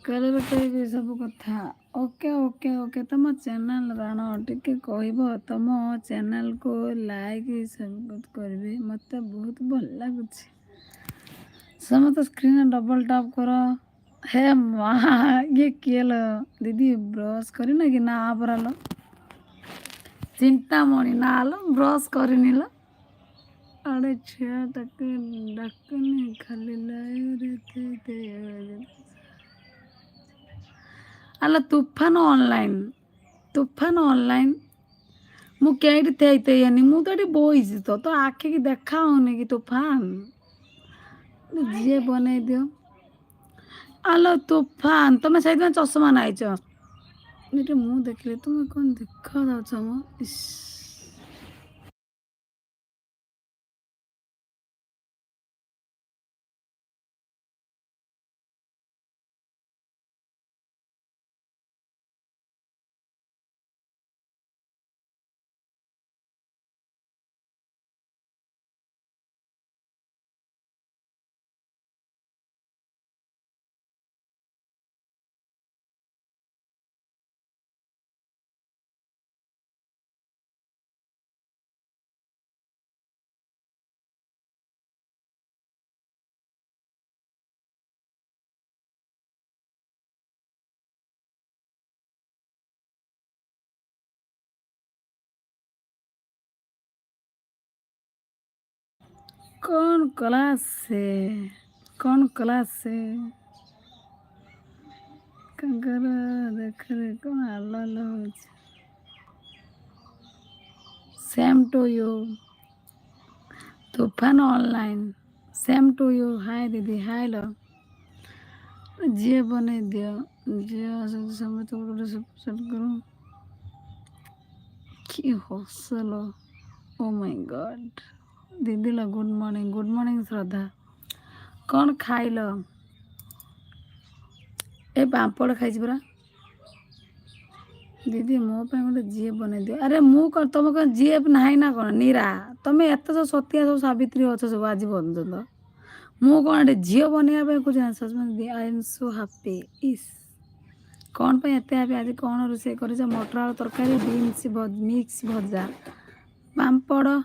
କଲରେ କହିବି ସବୁ କଥା। Okay okay okay. ତମ ଚ୍ୟାନେଲ୍ ରାଣ ଟିକେ କହିବ ତମ ଚ୍ୟାନେଲ୍କୁ ଲାଇକ୍ ସବସ୍କ୍ରାଇବ୍ କରିବେ, ମୋତେ ବହୁତ ଭଲ ଲାଗୁଛି। ସମସ୍ତେ ସ୍କ୍ରିନରେ ଡବଲ ଟାପ୍ କର। ହେ ମା ଇଏ କିଏ ଲୋ ଦିଦି ବ୍ରସ୍ କରିନ କି? ନା ପରାଲ ଚିନ୍ତାମଣି ନା ଲୋ ବ୍ରସ୍ କରିନି ଲୋ। ଆଡ଼େ ଛୁଆ ତାକୁ ଡାକୁନି ଖାଲି ଲାଇରେ ଆଲୋ ତୁଫାନ ଅନଲାଇନ୍, ତୁଫାନ ଅନଲାଇନ୍। ମୁଁ କେଇଠି ଥେଇତେଇନି, ମୁଁ ତ ଏଠି ବଇଛି ତ ଆଖିକି ଦେଖା ହଉନି କି ତୁଫାନ? ଯିଏ ବନେଇ ଦିଅ। ଆଲୋ ତୁଫାନ ତମେ ସେଇଥିପାଇଁ ଚଷମା ନାଇଛ। ଏଠି ମୁଁ ଦେଖିଲି ତୁମେ କଣ ଦେଖା ଯାଉଛ ମ? ଇସ୍ କଣ କଲା ସେ? କଣ କଲା ସେ? କାଙ୍କର ଦେଖରେ କଣ ଆଲ ଆଲ ହଉଛି? Same to you Tufan online. Same to you. Hi ଦିଦି ହାଏ ଲୋ। ଯିଏ ବନେଇ ଦିଅ, ଯିଏ ଆସନ୍ତି ସମସ୍ତେ ଗୋଟେ ସବସ୍କ୍ରାଇବ୍ କର। କି ହସ ଲୋ। ଓ ମାଇ ଗଡ୍। ଦିଦି ଲୋ ଗୁଡ୍ ମର୍ଣ୍ଣିଂ ଶ୍ରଦ୍ଧା। କଣ ଖାଇଲ? ଏ ପାମ୍ପଡ଼ ଖାଇଛି ପରା। ଦିଦି ମୋ ପାଇଁ ଗୋଟେ ଜିଏଫ୍ ବନେଇ ଦିଅ। ଆରେ ମୁଁ କଣ ତମେ କଣ ଜିଏଫ୍ ନାହିଁ ନା କଣ ନିରା? ତମେ ଏତେ ସବୁ ସତିଆ ସବୁ ସାବିତ୍ରୀ ଅଛ ସବୁ ଆଜି ପର୍ଯ୍ୟନ୍ତ। ମୁଁ କଣ ଏଠି ଝିଅ ବନେଇବା ପାଇଁ କହୁଛି ନା ଦିଦି ଆଇ ଏମ୍ ସୋ ହାପି। ଇସ୍ କଣ ପାଇଁ ଏତେ ହାପି? ଆଜି କଣ ରୋଷେଇ କରିଛ? ମଟର ଆଳୁ ତରକାରୀ, ବିନ୍ସ ମିକ୍ସ ଭଜା, ପାମ୍ପଡ଼।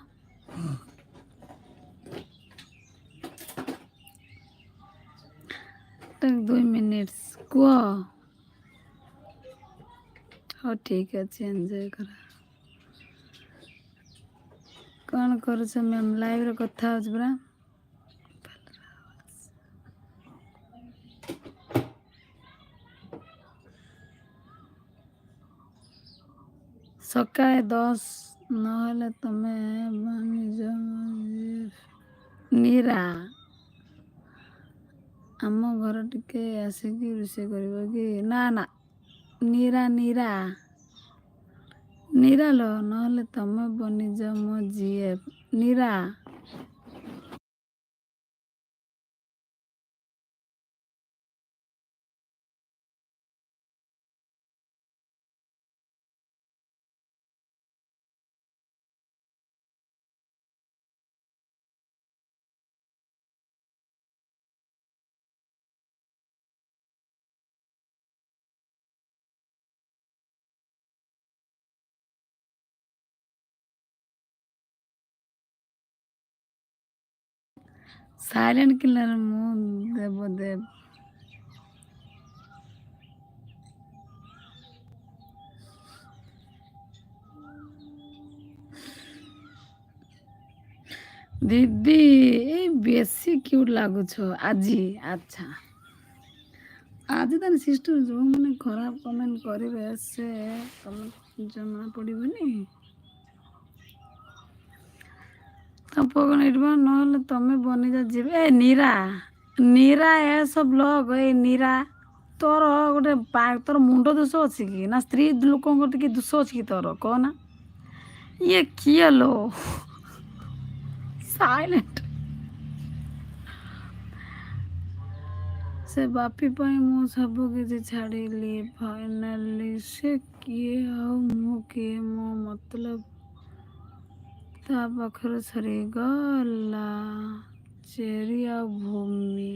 ଟା 2 ମିନିଟ୍ସ କୁହ। ହଉ ଠିକ୍ ଅଛି ଏନ୍ଜୟ କର। କଣ କରୁଛ ମ୍ୟାମ୍? ଲାଇଭରେ କଥା ହଉଛି ପରା। ସକାଳେ 10 ନହେଲେ ତମେ ନିରା ଆମ ଘର ଟିକେ ଆସିକି ରୋଷେଇ କରିବ କି? ନା ନା ନିରା ନିରା ନିରା ଲୋ ନହେଲେ ତମେ ବନିଯାଅ ମୋ ଜିଏଫ୍। ନିରା ସାଇଲେଣ୍ଟ କିଲର ମୁଁ ଦେବ। ଦିଦି ଏଇ ବେଶୀ କ୍ୟୁଟ୍ ଲାଗୁଛ ଆଜି। ଆଚ୍ଛା ଆଜି ତାହେଲେ ସିଷ୍ଟର ଯେଉଁମାନେ ଖରାପ କମେଣ୍ଟ କରିବେ ସେ ତମେ ଜମା ପଡ଼ିବନି। ତା ପୁଅ କଣ ଏଇଠି ବା ନହେଲେ ତମେ ବନିଯା ଯିବେ। ଏ ନିରା ନିରା ଏସବୁ ବ୍ଲଗ ଏଇ ନିରା ତୋର ଗୋଟେ ତୋର ମୁଣ୍ଡ ଦୋଷ ଅଛି କି ନା ସ୍ତ୍ରୀ ଲୋକଙ୍କ ଟିକେ ଦୋଷ ଅଛି କି ତୋର କହନା? ଇଏ କିଏ ଲୋ? ସାଇଲେଣ୍ଟ। ସେ ବାପି ପାଇଁ ମୁଁ ସବୁ କିଛି ଛାଡ଼ିଲି ଫାଇନାଲି। ସେ କିଏ ଆଉ ମୁଁ କିଏ? ମୋ ମତଲବ ତା ପାଖରେ ସରିଗଲା। ଚେରି ଆଉ ଭୂମି